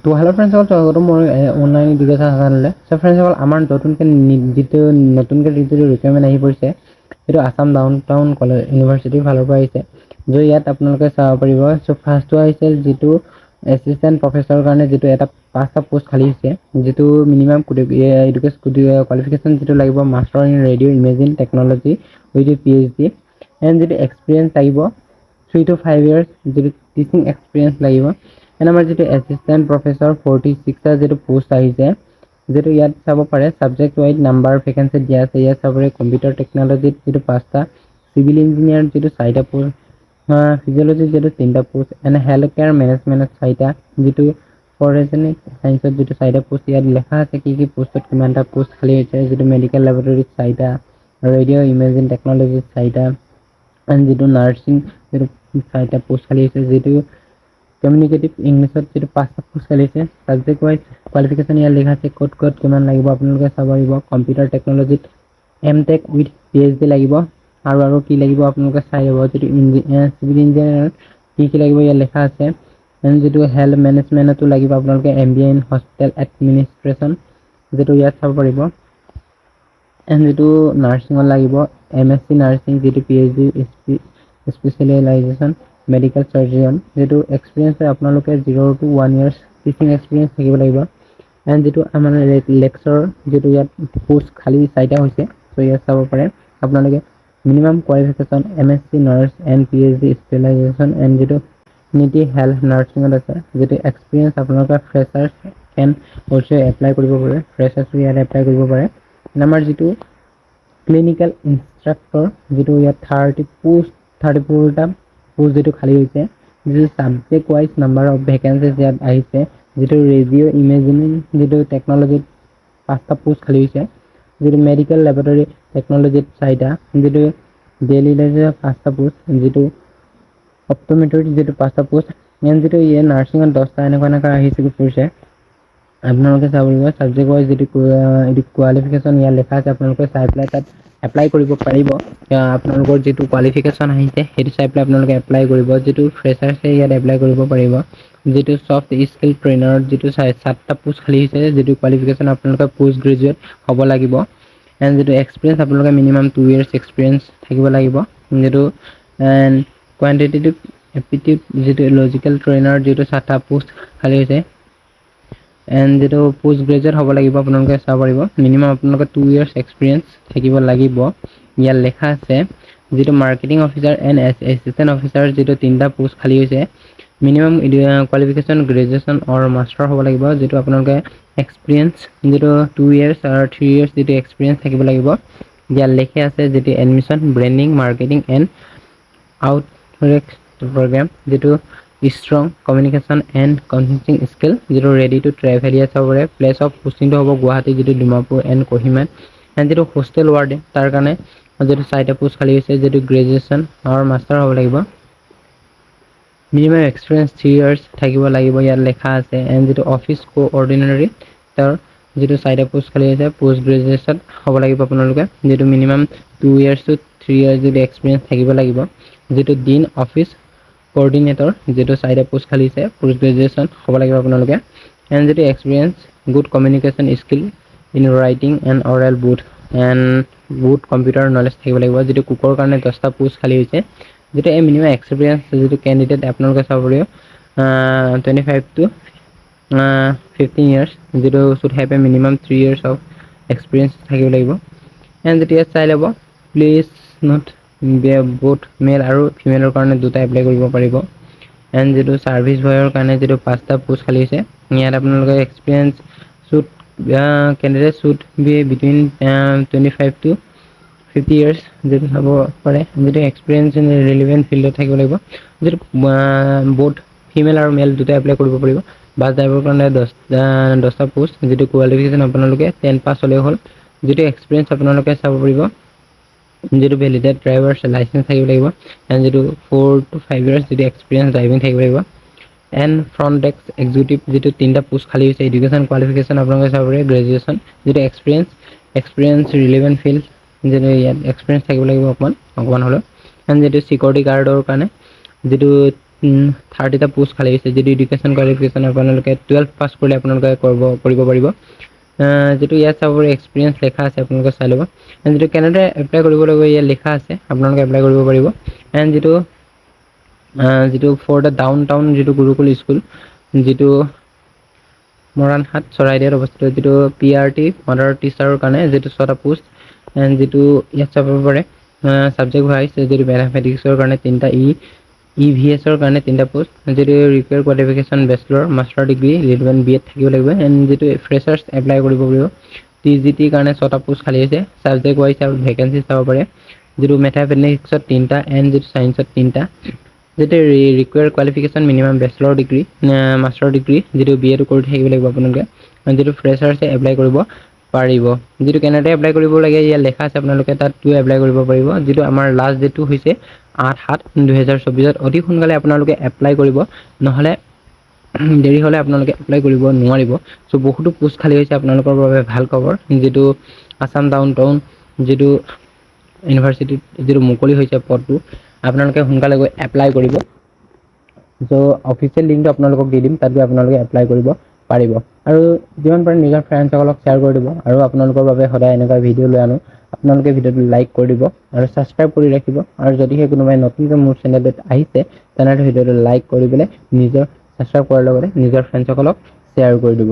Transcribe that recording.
তো hello friends সকল স্বাগতম মোৰ অনলাইন এডুকেশ্যন চেনেললৈ। সো ফ্ৰেণ্ডছ সকল আমাৰ নতুনকৈ যিটো ৰিকুৱাৰমেণ্ট আহি পৰিছে সেইটো আসাম ডাউন টাউন কলেজ ইউনিভাৰ্চিটিৰ ফালৰ পৰা আহিছে। যে ইয়াত আপোনালোকে চাব পাৰিব। সো ফাৰ্ষ্টটো আহিছে যিটো এছিষ্টেণ্ট প্ৰফেচৰৰ কাৰণে যিটো এটা 5টা পোষ্ট খালী হৈছে, যিটো মিনিমাম এডুকেশ্যন কোৱালিফিকেশ্যন যিটো লাগিব master in radio' imaging technology with PhD and যিটো এক্সপিৰিয়েঞ্চ লাগিব 3 to 5 years যিটো টিচিং এক্সপিৰিয়েঞ্চ লাগিব। এণ্ড আমাৰ যিটো এছিষ্টেণ্ট প্ৰফেচৰ 46টা যিটো পোষ্ট আহিছে, যিটো ইয়াত চাব পাৰে ছাবজেক্ট ৱাইজ নাম্বাৰ ভেকেঞ্চি দিয়া আছে। ইয়াত চাব পাৰে কম্পিউটাৰ টেকনলজিত যিটো 5টা, চিভিল ইঞ্জিনিয়াৰ যিটো 4টা পোষ্ট, ফিজিঅ'লজিত যিটো 3টা পোষ্ট এণ্ড হেল্থ কেয়াৰ মেনেজমেণ্টত 4টা, যিটো ফৰেনচিক চায়েন্সত যিটো 4টা পোষ্ট। ইয়াত লেখা আছে কি পোষ্টত কিমানটা পোষ্ট খালী হৈছে, যিটো মেডিকেল লেবৰেটৰীত 4টা, ৰেডিঅ' ইমেজিং টেকনলজিত 4টা এণ্ড যিটো নাৰ্ছিং যিটো 4টা পোষ্ট খালী হৈছে, যিটো কমিউনিকেটিভ ইংলিছত যিটো 5টা পোষ্ট খালী হৈছে। ছাবজেক্ট ৱাইজ কোৱালিফিকেশ্যন ইয়াত লিখা আছে ক'ত কিমান লাগিব আপোনালোকে চাব পাৰিব। কম্পিউটাৰ টেকনলজিত MTech উইথ PhD লাগিব আৰু কি লাগিব আপোনালোকে চাই ল'ব। যিটো চিভিল ইঞ্জিনিয়াৰত কি লাগিব ইয়াত লেখা আছে। এণ্ড যিটো হেল্থ মেনেজমেণ্টতো লাগিব আপোনালোকে MBA ইন হস্পিটেল এডমিনিষ্ট্ৰেশ্যন, যিটো ইয়াত চাব পাৰিব। এণ্ড যিটো নাৰ্ছিঙত লাগিব MSc নাৰ্ছিং, যিটো PhD স্পেচিয়েলাইজেশ্যন মেডিকেল চাৰ্জন, যিটো এক্সপিৰিয়েঞ্চ আপোনালোকে 0 to 1 years টিচিং এক্সপিৰিয়েঞ্চ থাকিব লাগিব। এণ্ড যিটো আমাৰ লেকচাৰৰ যিটো ইয়াত পোষ্ট খালী 4টা হৈছে, ত' ইয়াত চাব পাৰে আপোনালোকে minimum qualification MSc nurse and PhD specialisation and যিটো নীতি হেল্থ নাৰ্ছিঙত আছে, যিটো এক্সপিৰিয়েঞ্চ আপোনালোকে ফ্ৰেচাৰ্ছ কেন অলছ' এপ্লাই কৰিব পাৰে। ফ্ৰেচাৰ্ছো ইয়াত এপ্লাই কৰিব পাৰে। আমাৰ যিটো ক্লিনিকেল ইনষ্ট্ৰাক্টৰ, যিটো ইয়াত 34টা পোষ্ট যিটো খালী হৈছে, যিটো subject wise number of vacancies ইয়াত আহিছে। যিটো ৰেডিঅ' ইমেজিং যিটো টেকনলজিত 5টা পোষ্ট খালী হৈছে, যিটো মেডিকেল লেবৰেটৰী টেকনলজিত 4টা, যিটো ডেইলি লাইফত 5টা পোষ্ট, যিটো অপ্টোমেট্ৰিত যিটো 5টা পোষ্ট এণ্ড যিটো নাৰ্ছিঙত 10টা এনেকুৱা আহিছে পৰিছে। আপোনালোকে চাব লাগিব ছাবজেক্ট ৱাইজ যিটো কোৱালিফিকেশ্যন ইয়াত লেখা আছে, আপোনালোকে চাই পেলাই তাত এপ্লাই কৰিব পাৰিব। আপোনালোকৰ যিটো কোৱালিফিকেশ্যন আহিছে সেইটো চাই পেলাই আপোনালোকে এপ্লাই কৰিব। যিটো ফ্ৰেচাৰ্ছে ইয়াত এপ্লাই কৰিব পাৰিব। যিটো ছফ্ট স্কিল ট্ৰেইনাৰত যিটো 7টা পোষ্ট খালী হৈছে, যিটো কোৱালিফিকেশ্যন আপোনালোকে পোষ্ট গ্ৰেজুৱেট হ'ব লাগিব। এণ্ড যিটো এক্সপিৰিয়েঞ্চ আপোনালোকে মিনিমাম 2 years এক্সপিৰিয়েঞ্চ থাকিব লাগিব। যিটো এণ্ড কোৱান্টিটেটিভ এপ্টিটিউড যিটো লজিকেল ট্ৰেইনাৰ যিটো 7টা পোষ্ট খালী হৈছে এণ্ড যিটো পোষ্ট গ্ৰেজুৱেট হ'ব লাগিব। আপোনালোকে চাব পাৰিব মিনিমাম আপোনালোকে 2 years এক্সপিৰিয়েঞ্চ থাকিব লাগিব। ইয়াত লেখা আছে যিটো marketing officer and assistant officer যিটো 3টা পোষ্ট খালী হৈছে, মিনিমাম কোৱালিফিকেশ্যন গ্ৰেজুৱেশ্যন অৰ মাষ্টাৰ হ'ব লাগিব। যিটো আপোনালোকে এক্সপিৰিয়েঞ্চ যিটো 2 years আৰু 3 years যিটো এক্সপিৰিয়েঞ্চ থাকিব লাগিব। ইয়াত লেখা আছে যিটো admission branding marketing and outreach program, যিটো strong communication and convincing skill, যিটো ৰেডি টু ট্ৰেভেল। ইয়াত চাব পাৰে প্লেচ অফ পোষ্টিংটো হ'ব গুৱাহাটী, যিটো ডিমাপুৰ এণ্ড কোহিমা। এণ্ড যিটো হোষ্টেল ৱাৰ্ডেন তাৰ কাৰণে যিটো 4টা পোষ্ট খালী হৈছে, যিটো গ্ৰেজুৱেশ্যন আৰু মাষ্টাৰ হ'ব লাগিব। মিনিমাম এক্সপিৰিয়েঞ্চ 3 years থাকিব লাগিব ইয়াত লেখা আছে। এণ্ড যিটো অফিচ কোঅৰ্ডিনেটৰী তাৰ যিটো 4টা পোষ্ট খালী হৈছে, পোষ্ট গ্ৰেজুৱেশ্যন হ'ব লাগিব আপোনালোকে। যিটো মিনিমাম 2 years to 3 years যিটো এক্সপিৰিয়েঞ্চ থাকিব লাগিব। যিটো ডিন অফিচ কোঅৰ্ডিনেটৰ যিটো 4টা পোষ্ট খালী হৈছে, পোষ্ট গ্ৰেজুৱেশ্যন হ'ব লাগিব আপোনালোকে। এণ্ড যিটো experience good communication skill in writing and oral booth and good computer knowledge থাকিব লাগিব। যিটো কুকৰ কাৰণে 10টা পোষ্ট খালী হৈছে, যিটো এই মিনিমাম এক্সপিৰিয়েঞ্চ যিটো কেণ্ডিডেট আপোনালোকে চাব পাৰিব 25 to 15 years, যিটো should have a minimum 3 years of experience থাকিব লাগিব। এণ্ড যেতিয়া চাই ল'ব প্লিজ নট বোথ মেল আৰু ফিমেলৰ কাৰণে 2টা এপ্লাই কৰিব পাৰিব। এণ্ড যিটো ছাৰ্ভিচ বয়ৰ কাৰণে যিটো 5টা পোষ্ট খালী হৈছে, ইয়াত আপোনালোকে experience should candidate should be between 25 to 50 years যিটো চাব পাৰে। যিটো এক্সপিৰিয়েঞ্চ ইন ৰিলিভেণ্ট ফিল্ডত থাকিব লাগিব। যিটো বোথ ফিমেল আৰু মেল 2টা এপ্লাই কৰিব পাৰিব। বাছ ড্ৰাইভৰ কাৰণে 10টা পোষ্ট, যিটো কোৱালিফিকেশ্যন আপোনালোকে 10 পাছ হ'লেই হ'ল। যিটো এক্সপিৰিয়েঞ্চ আপোনালোকে চাব পাৰিব, যিটো ভেলিডেড ড্ৰাইভাৰ লাইচেঞ্চ থাকিব লাগিব। এণ্ড যিটো 4 to 5 years যিটো এক্সপিৰিয়েঞ্চ ড্ৰাইভিং থাকিব লাগিব। এণ্ড ফ্ৰণ্ট ডেস্ক এক্সিকিউটিভ যিটো 3টা পোষ্ট খালী হৈছে, এডুকেশ্যন কোৱালিফিকেশ্যন আপোনালোকে চাব পাৰে গ্ৰেজুৱেশ্যন। যিটো এক্সপিৰিয়েঞ্চ ৰিলেভেণ্ট ফিল্ড যিটো ইয়াত এক্সপিৰিয়েঞ্চ থাকিব লাগিব অকণমান হ'লেও। এণ্ড যিটো চিকিউৰিটি গাৰ্ডৰ কাৰণে যিটো 30টা পোষ্ট খালী হৈছে। যদি এডুকেশ্যন কোৱালিফিকেশ্যন আপোনালোকে 12 পাছ কৰিলে আপোনালোকে কৰিব পাৰিব। যেটো ইয়াত চাব পাৰে এক্সপিৰিয়েঞ্চ লেখা আছে, আপোনালোকে চাই ল'ব। এণ্ড যেটো কেনেদৰে এপ্লাই কৰিব লাগিব ইয়াত লেখা আছে, আপোনালোকে এপ্লাই কৰিব পাৰিব। এণ্ড যেটো ফৰ দ্য ডাউন টাউন যেটো গুৰুকুল স্কুল, যেটো মৰাণহাট চৰাইদেউত অৱস্থিত, যেটো PRT মাডাৰ টিচাৰৰ কাৰণে যেটো 6টা পোষ্ট। এণ্ড যেটো ইয়াত চাব পাৰে ছাবজেক্ট ৱাইজ, যেটো মেথামেটিক্সৰ কাৰণে 3টা, EVS ৰ কাৰণে 3টা পোষ্ট, যেটো required qualification bachelor, master degree, relevant BEd থাকিব লাগিব। এণ্ড যেটো ফ্ৰেচাৰ্ছ এপ্লাই কৰিব পাৰিব। TGT কাৰণে 6টা পোষ্ট খালী আছে। ছাবজেক্ট ৱাইজ আৰু ভেকেঞ্চি চাব পাৰে, যেটো মেথামেটিক্সত 3টা এণ্ড যেটো ছায়েন্সত 3টা। যেটো required qualification minimum bachelor degree, master degree, যেটো BEd কৰি থাকিব লাগিব আপোনালোকে। যেটো ফ্ৰেচাৰ্ছে এপ্লাই কৰিব পাৰিব। যেটো কেনেদৰে এপ্লাই কৰিব লাগে ইয়াত লেখা আছে, আপোনালোকে তাত এপ্লাই কৰিব পাৰিব। যেটো আমাৰ লাষ্ট ডেটটো হৈছে 8/7/2024। অতি সোনকালে আপোনালোকে এপ্লাই কৰিব, নহ'লে দেৰি হ'লে আপোনালোকে এপ্লাই কৰিব নোৱাৰিব। চ' বহুতো পোষ্ট খালী হৈছে, আপোনালোকৰ বাবে ভাল খবৰ। যেটো আছাম ডাউন টাউন যেটো ইউনিভাৰ্চিটিত যেটো মুকলি হৈছে পদটো, আপোনালোকে সোনকালে গৈ এপ্লাই কৰিব। চ' অফিচিয়েল লিংকটো আপোনালোকক দি দিম, তাত গৈ আপোনালোকে এপ্লাই কৰিব পাৰিব। আৰু যিমান পাৰে নিজৰ ফ্ৰেণ্ডসকলক শ্বেয়াৰ কৰি দিব। আৰু আপোনালোকৰ বাবে সদায় এনেকুৱা ভিডিঅ' লৈ আনো, আপোনালোকে ভিডিঅ'টো লাইক কৰি দিব আৰু ছাবস্ক্ৰাইব কৰি ৰাখিব। আৰু যদিহে কোনোবাই নতুনকৈ মোৰ চেনেলটোত আহিছে, তেনেহ'লে ভিডিঅ'টো লাইক কৰি পেলাই নিজৰ ছাবস্ক্ৰাইব কৰাৰ লগতে নিজৰ ফ্ৰেণ্ডসকলক শ্বেয়াৰ কৰি দিব।